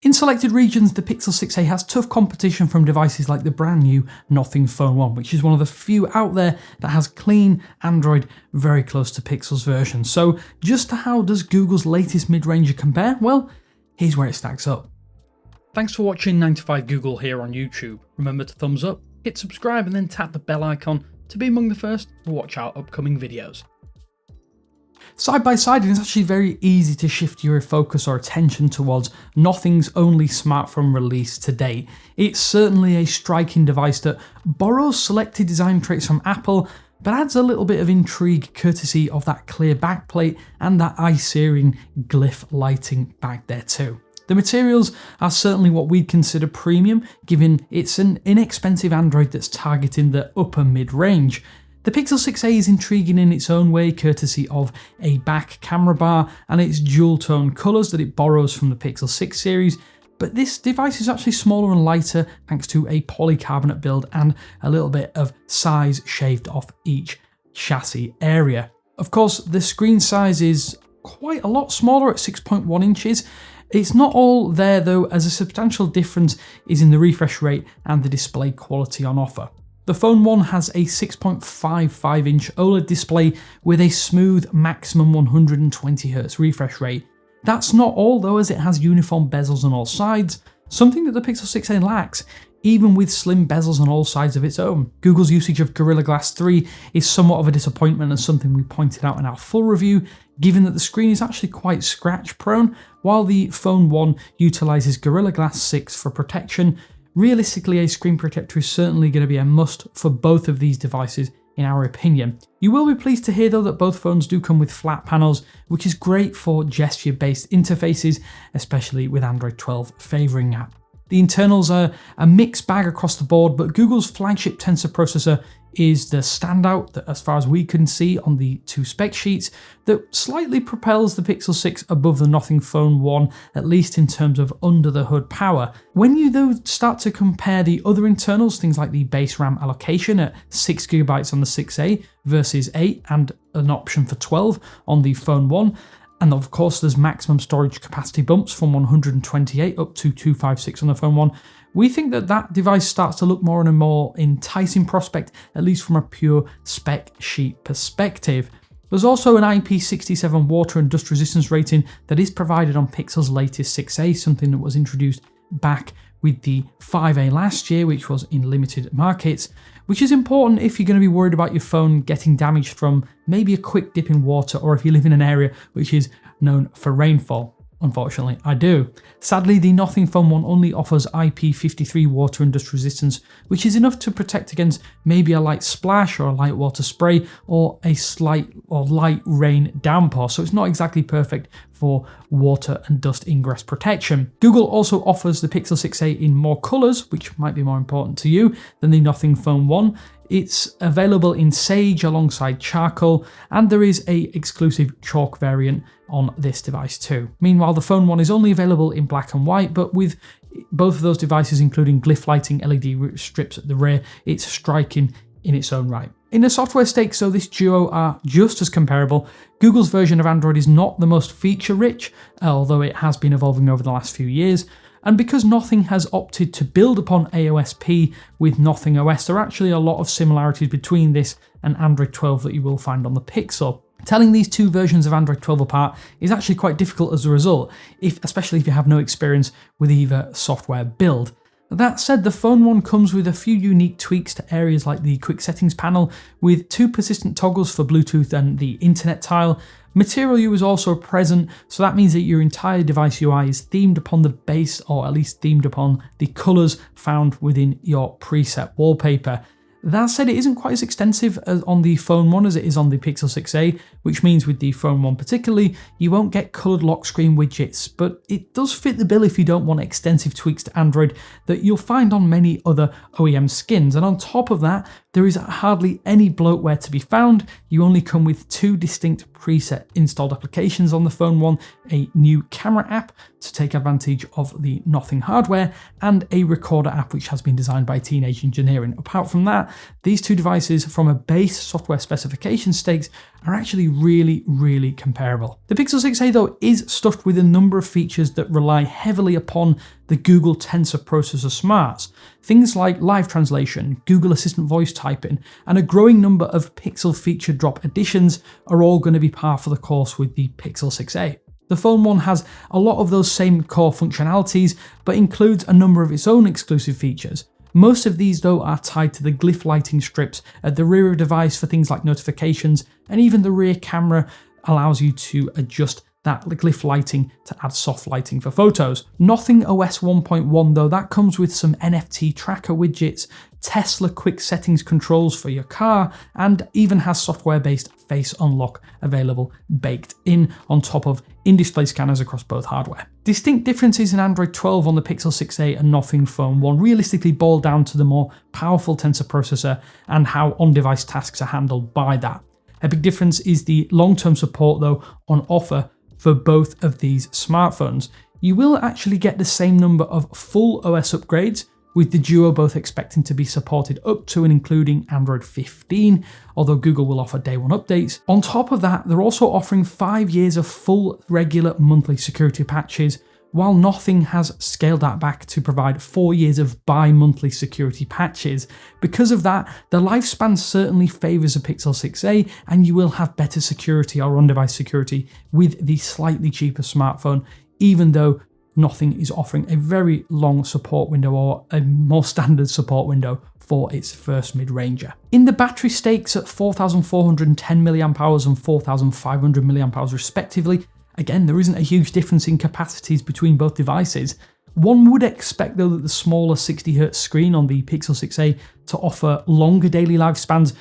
In selected regions, the Pixel 6a has tough competition from devices like the brand new Nothing Phone 1, which is one of the few out there that has clean Android very close to Pixel's version. So just how does Google's latest mid-ranger compare? Well, here's where it stacks up. Thanks for watching 9to5 Google here on YouTube. Remember to thumbs up, hit subscribe and then tap the bell icon to be among the first to watch our upcoming videos. Side by side, it's actually very easy to shift your focus or attention towards Nothing's only smartphone release to date. It's certainly a striking device that borrows selected design traits from Apple, but adds a little bit of intrigue courtesy of that clear backplate and that eye-searing glyph lighting back there too. The materials are certainly what we'd consider premium, given it's an inexpensive Android that's targeting the upper mid-range. The Pixel 6a is intriguing in its own way, courtesy of a back camera bar and its dual-tone colours that it borrows from the Pixel 6 series, but this device is actually smaller and lighter thanks to a polycarbonate build and a little bit of size shaved off each chassis area. Of course, the screen size is quite a lot smaller at 6.1 inches. It's not all there though, as a substantial difference is in the refresh rate and the display quality on offer. The Phone 1 has a 6.55-inch OLED display with a smooth maximum 120Hz refresh rate. That's not all though, as it has uniform bezels on all sides, something that the Pixel 6a lacks, even with slim bezels on all sides of its own. Google's usage of Gorilla Glass 3 is somewhat of a disappointment and something we pointed out in our full review, given that the screen is actually quite scratch prone, while the Phone 1 utilises Gorilla Glass 6 for protection. Realistically, a screen protector is certainly going to be a must for both of these devices in our opinion. You will be pleased to hear though that both phones do come with flat panels, which is great for gesture-based interfaces, especially with Android 12 favouring that. The internals are a mixed bag across the board, but Google's flagship Tensor processor is the standout that, as far as we can see on the two spec sheets, that slightly propels the Pixel 6 above the Nothing Phone 1, at least in terms of under the hood power. When you though start to compare the other internals, things like the base RAM allocation at 6GB on the 6a versus 8 and an option for 12 on the Phone 1, and of course there's maximum storage capacity bumps from 128 up to 256 on the Phone 1, we think that that device starts to look more and a more enticing prospect, at least from a pure spec sheet perspective. There's also an IP67 water and dust resistance rating that is provided on Pixel's latest 6a, something that was introduced back with the 5a last year, which was in limited markets, which is important if you're going to be worried about your phone getting damaged from maybe a quick dip in water, or if you live in an area which is known for rainfall. Unfortunately, I do. Sadly, the Nothing Phone 1 only offers IP53 water and dust resistance, which is enough to protect against maybe a light splash or a light water spray or a slight or light rain downpour, so it's not exactly perfect for water and dust ingress protection. Google also offers the Pixel 6a in more colours, which might be more important to you than the Nothing Phone 1. It's available in Sage alongside Charcoal, and there is a exclusive chalk variant on this device too. Meanwhile, the Phone 1 is only available in black and white, but with both of those devices including glyph lighting LED strips at the rear, it's striking in its own right. In the software stakes, so this duo are just as comparable. Google's version of Android is not the most feature-rich, although it has been evolving over the last few years. And because Nothing has opted to build upon AOSP with Nothing OS, there are actually a lot of similarities between this and Android 12 that you will find on the Pixel. Telling these two versions of Android 12 apart is actually quite difficult as a result, especially if you have no experience with either software build. That said, the Phone 1 comes with a few unique tweaks to areas like the quick settings panel, with two persistent toggles for Bluetooth and the internet tile. Material U is also present, so that means that your entire device UI is themed upon the base, or at least themed upon the colours found within your preset wallpaper. That said, it isn't quite as extensive as on the Phone 1 as it is on the Pixel 6a, which means with the Phone 1 particularly, you won't get coloured lock screen widgets, but it does fit the bill if you don't want extensive tweaks to Android that you'll find on many other OEM skins. And on top of that, There is hardly any bloatware to be found. You only come with 2 distinct preset installed applications on the Phone 1, a new camera app to take advantage of the Nothing hardware, and a recorder app which has been designed by Teenage Engineering. Apart from that, these 2 devices from a base software specification stakes are actually really comparable. The Pixel 6a though is stuffed with a number of features that rely heavily upon the Google Tensor processor smarts. Things like live translation, Google Assistant voice typing, and a growing number of Pixel feature drop additions are all going to be par for the course with the Pixel 6a. The Phone 1 has a lot of those same core functionalities, but includes a number of its own exclusive features. Most of these though are tied to the glyph lighting strips at the rear of the device for things like notifications, and even the rear camera allows you to adjust that glyph lighting to add soft lighting for photos. Nothing OS 1.1 though, that comes with some NFT tracker widgets, Tesla quick settings controls for your car, and even has software-based face unlock available baked in on top of in-display scanners across both hardware. Distinct differences in Android 12 on the Pixel 6a and Nothing Phone 1 realistically boil down to the more powerful Tensor processor and how on-device tasks are handled by that. A big difference is the long-term support though on offer for both of these smartphones. You will actually get the same number of full OS upgrades, with the Duo both expecting to be supported up to and including Android 15, although Google will offer day 1 updates. On top of that, they're also offering 5 years of full regular monthly security patches, while Nothing has scaled that back to provide 4 years of bi-monthly security patches. Because of that, the lifespan certainly favours the Pixel 6a, and you will have better security or on-device security with the slightly cheaper smartphone, even though Nothing is offering a very long support window, or a more standard support window for its first mid-ranger. In the battery stakes at 4,410 mAh and 4,500 mAh respectively, again, there isn't a huge difference in capacities between both devices. One would expect though that the smaller 60Hz screen on the Pixel 6a to offer longer daily lifespans,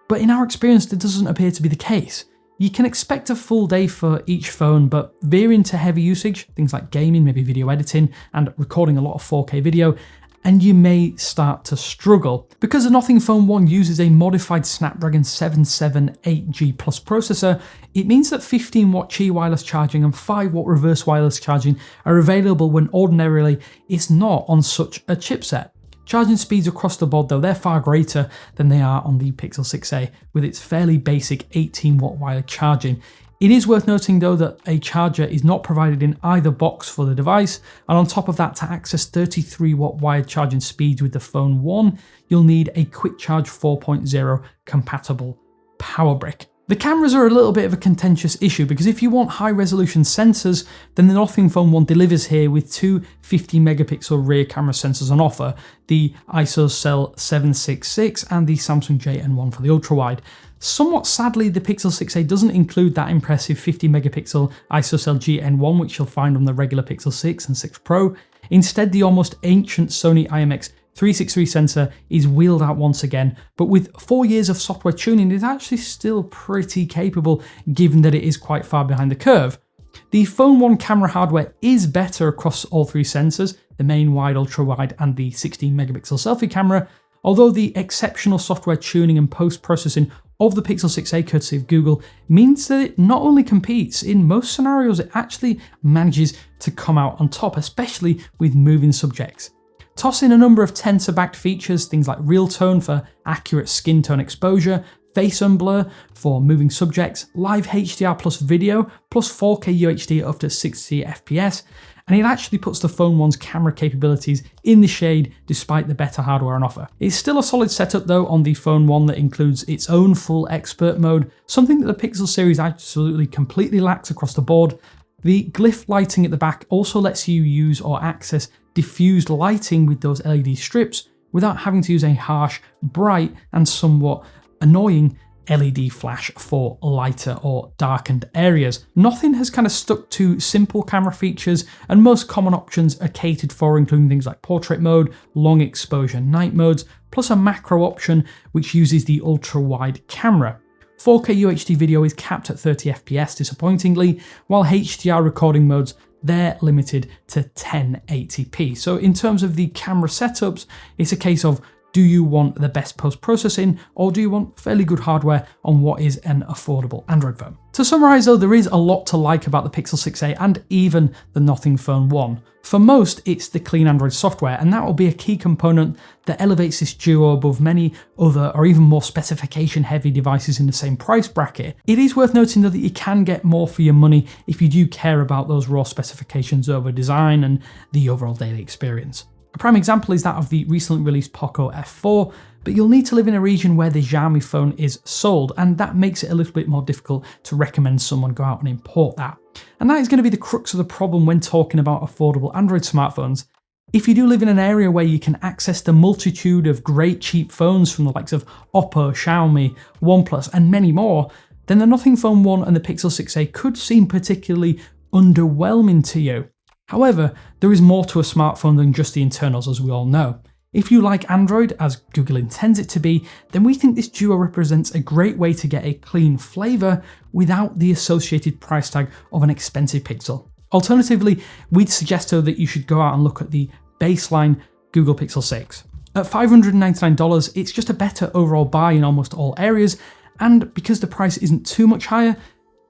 but in our experience that doesn't appear to be the case. You can expect a full day for each phone, but veer into heavy usage, things like gaming, maybe video editing, and recording a lot of 4K video, and you may start to struggle. Because the Nothing Phone 1 uses a modified Snapdragon 778G Plus processor, it means that 15W Qi wireless charging and 5W reverse wireless charging are available when ordinarily it's not on such a chipset. Charging speeds across the board though, they're far greater than they are on the Pixel 6a, with its fairly basic 18W wired charging. It is worth noting though that a charger is not provided in either box for the device, and on top of that, to access 33W wired charging speeds with the Phone 1, you'll need a Quick Charge 4.0 compatible power brick. The cameras are a little bit of a contentious issue, because if you want high resolution sensors, then the Nothing Phone 1 delivers here with 2 50 megapixel rear camera sensors on offer, the ISOCELL 766 and the Samsung JN1 for the ultrawide. Somewhat sadly, the Pixel 6a doesn't include that impressive 50 megapixel ISOCELL GN1 which you'll find on the regular Pixel 6 and 6 Pro. Instead, the almost ancient Sony IMX363 sensor is wheeled out once again, but with 4 years of software tuning, it's actually still pretty capable given that it is quite far behind the curve. The Phone 1 camera hardware is better across all 3 sensors, the main, wide, ultra wide and the 16 megapixel selfie camera, although the exceptional software tuning and post-processing of the Pixel 6a courtesy of Google means that it not only competes, in most scenarios it actually manages to come out on top, especially with moving subjects. Toss in a number of Tensor-backed features, things like real tone for accurate skin tone exposure, face unblur for moving subjects, live HDR plus video, plus 4K UHD up to 60 FPS, and it actually puts the Phone 1's camera capabilities in the shade despite the better hardware on offer. It's still a solid setup though on the Phone 1 that includes its own full expert mode, something that the Pixel series absolutely completely lacks across the board. The glyph lighting at the back also lets you use or access diffused lighting with those LED strips without having to use a harsh, bright and somewhat annoying LED flash for lighter or darkened areas. Nothing has kind of stuck to simple camera features, and most common options are catered for, including things like portrait mode, long exposure night modes, plus a macro option which uses the ultra wide camera. 4K UHD video is capped at 30 FPS disappointingly, while HDR recording modes, they're limited to 1080p. So in terms of the camera setups, it's a case of Do you want the best post-processing, or do you want fairly good hardware on what is an affordable Android phone? To summarise though, there is a lot to like about the Pixel 6a and even the Nothing Phone 1. For most, it's the clean Android software, and that will be a key component that elevates this duo above many other or even more specification-heavy devices in the same price bracket. It is worth noting though that you can get more for your money if you do care about those raw specifications over design and the overall daily experience. A prime example is that of the recently released Poco F4, but you'll need to live in a region where the Xiaomi phone is sold, and that makes it a little bit more difficult to recommend someone go out and import that. And that is going to be the crux of the problem when talking about affordable Android smartphones. If you do live in an area where you can access the multitude of great cheap phones from the likes of Oppo, Xiaomi, OnePlus, and many more, then the Nothing Phone 1 and the Pixel 6a could seem particularly underwhelming to you. However, there is more to a smartphone than just the internals, as we all know. If you like Android, as Google intends it to be, then we think this duo represents a great way to get a clean flavour without the associated price tag of an expensive Pixel. Alternatively, we'd suggest though that you should go out and look at the baseline Google Pixel 6. At $599, it's just a better overall buy in almost all areas, and because the price isn't too much higher,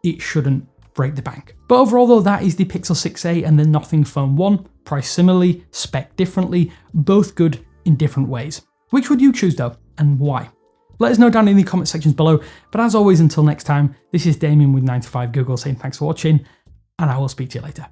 it shouldn't break the bank. But overall though, that is the Pixel 6a and the Nothing Phone 1, priced similarly, spec differently, both good in different ways. Which would you choose though, and why? Let us know down in the comment sections below, but as always, until next time, this is Damien with 9to5 Google saying thanks for watching, and I will speak to you later.